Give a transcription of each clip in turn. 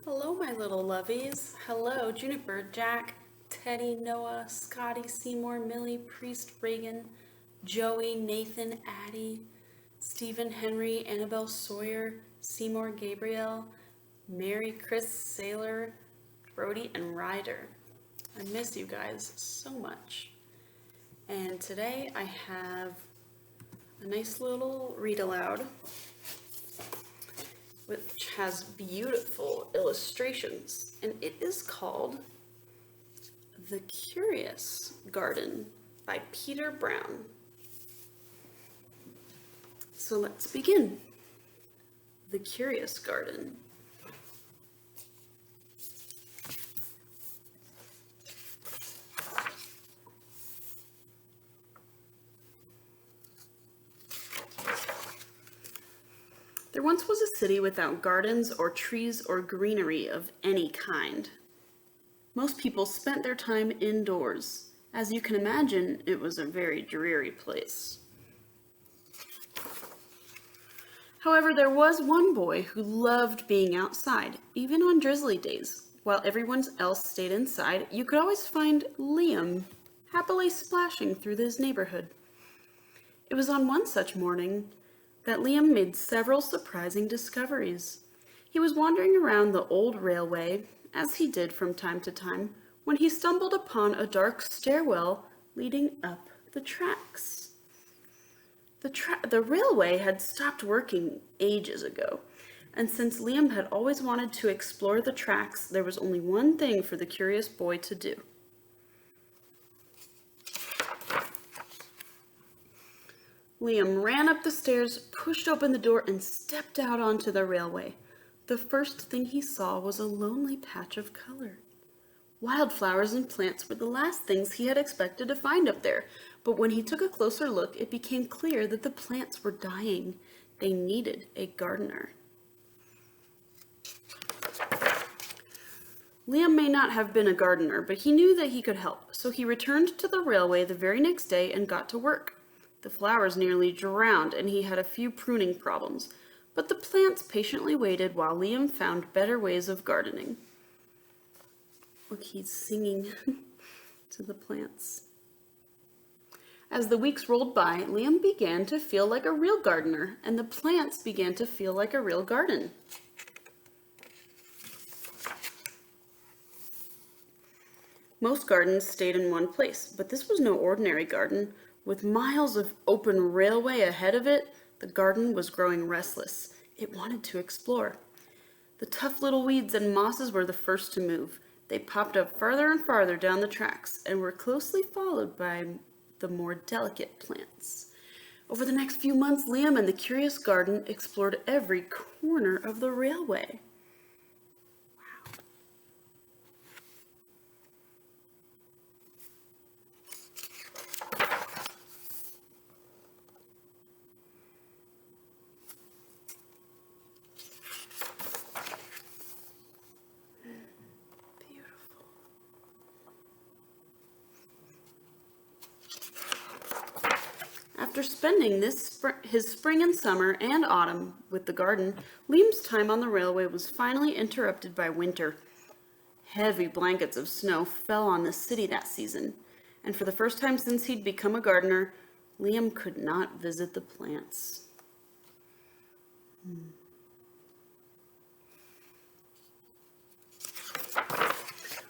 Hello, my little lovies. Hello, Juniper, Jack, Teddy, Noah, Scotty, Seymour, Millie, Priest, Reagan, Joey, Nathan, Addie, Stephen, Henry, Annabelle, Sawyer, Seymour, Gabriel, Mary, Chris, Sailor, Brody, and Ryder. I miss you guys so much. And today I have a nice little read aloud which has beautiful illustrations, and it is called The Curious Garden by Peter Brown. So let's begin. The Curious Garden. There once was a city without gardens or trees or greenery of any kind. Most people spent their time indoors. As you can imagine, it was a very dreary place. However, there was one boy who loved being outside, even on drizzly days. While everyone else stayed inside, you could always find Liam happily splashing through his neighborhood. It was on one such morning that Liam made several surprising discoveries. He was wandering around the old railway, as he did from time to time, when he stumbled upon a dark stairwell leading up the tracks. The railway had stopped working ages ago, and since Liam had always wanted to explore the tracks, there was only one thing for the curious boy to do. Liam ran up the stairs, pushed open the door, and stepped out onto the railway. The first thing he saw was a lonely patch of color. Wildflowers and plants were the last things he had expected to find up there, but when he took a closer look, it became clear that the plants were dying. They needed a gardener. Liam may not have been a gardener, but he knew that he could help, so he returned to the railway the very next day and got to work. The flowers nearly drowned, and he had a few pruning problems, but the plants patiently waited while Liam found better ways of gardening. Look, he's singing to the plants. As the weeks rolled by, Liam began to feel like a real gardener, and the plants began to feel like a real garden. Most gardens stayed in one place, but this was no ordinary garden. With miles of open railway ahead of it, the garden was growing restless. It wanted to explore. The tough little weeds and mosses were the first to move. They popped up farther and farther down the tracks and were closely followed by the more delicate plants. Over the next few months, Liam and the curious garden explored every corner of the railway. After spending his spring and summer and autumn with the garden, Liam's time on the railway was finally interrupted by winter. Heavy blankets of snow fell on the city that season, and for the first time since he'd become a gardener, Liam could not visit the plants.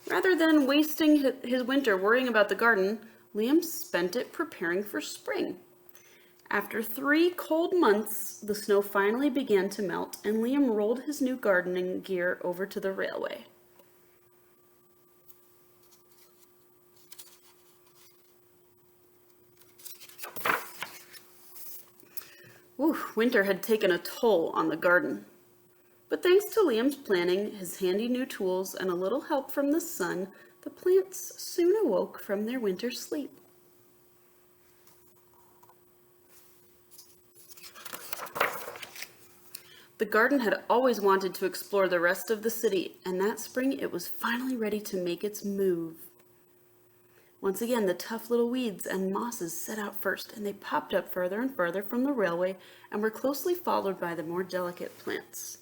Rather than wasting his winter worrying about the garden, Liam spent it preparing for spring. After 3 cold months, the snow finally began to melt, and Liam rolled his new gardening gear over to the railway. Winter had taken a toll on the garden. But thanks to Liam's planning, his handy new tools, and a little help from the sun, the plants soon awoke from their winter sleep. The garden had always wanted to explore the rest of the city, and that spring it was finally ready to make its move. Once again, the tough little weeds and mosses set out first, and they popped up further and further from the railway and were closely followed by the more delicate plants.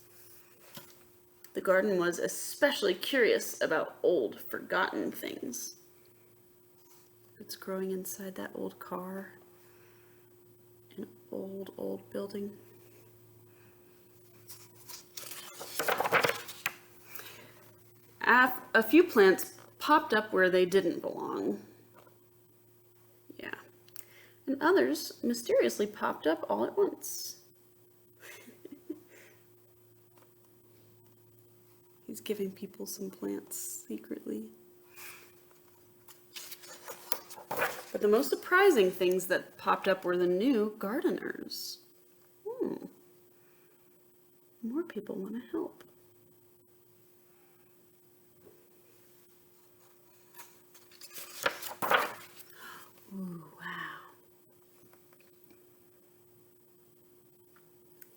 The garden was especially curious about old, forgotten things. It's growing inside that old car. An old, old building. A few plants popped up where they didn't belong. Yeah. And others mysteriously popped up all at once. He's giving people some plants secretly. But the most surprising things that popped up were the new gardeners. More people want to help. Ooh, wow.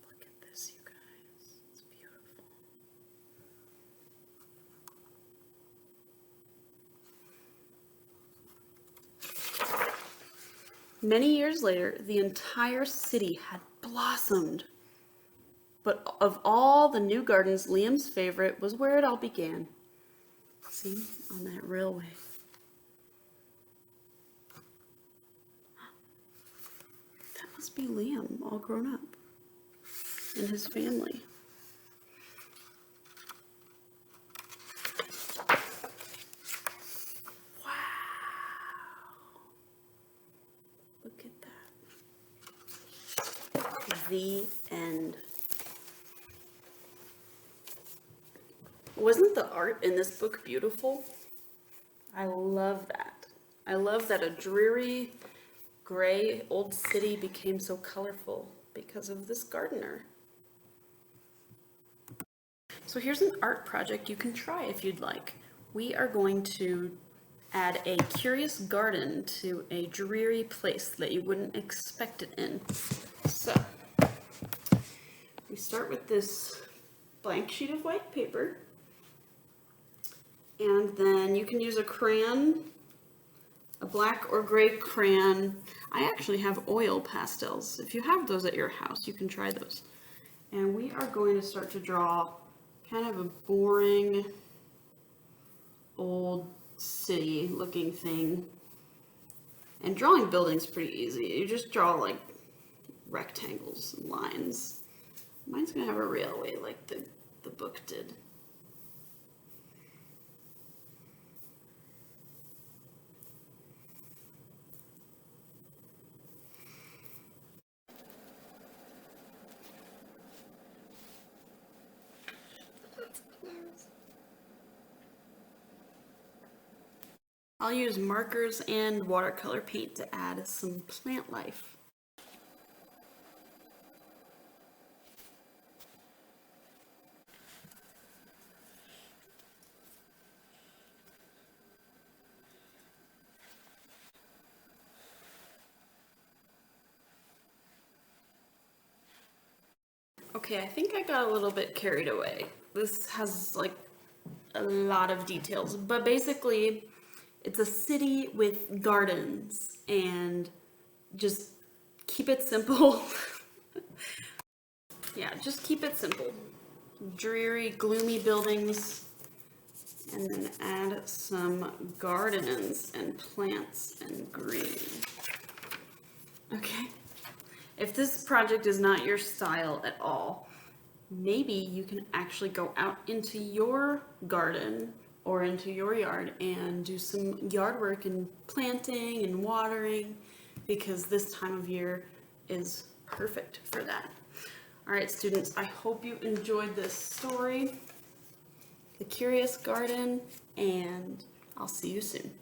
Look at this, you guys. It's beautiful. Many years later, the entire city had blossomed. But of all the new gardens, Liam's favorite was where it all began. See, on that railway. That must be Liam, all grown up, and his family. Look at that. The end. Wasn't the art in this book beautiful? I love that. I love that a dreary, gray old city became so colorful because of this gardener. So here's an art project you can try if you'd like. We are going to add a curious garden to a dreary place that you wouldn't expect it in. So we start with this blank sheet of white paper, and then you can use a crayon, a black or gray crayon. I actually have oil pastels. If you have those at your house, you can try those. And we are going to start to draw kind of a boring old city looking thing. And drawing buildings pretty easy. You just draw like rectangles and lines. Mine's gonna have a railway like the book did. I'll use markers and watercolor paint to add some plant life. Okay, I think I got a little bit carried away. This has like a lot of details, but basically it's a city with gardens, and just keep it simple. Yeah, just keep it simple. Dreary, gloomy buildings, and then add some gardens and plants and green. Okay. If this project is not your style at all, maybe you can actually go out into your garden or into your yard and do some yard work and planting and watering, because this time of year is perfect for that. All right, students, I hope you enjoyed this story, The Curious Garden, and I'll see you soon.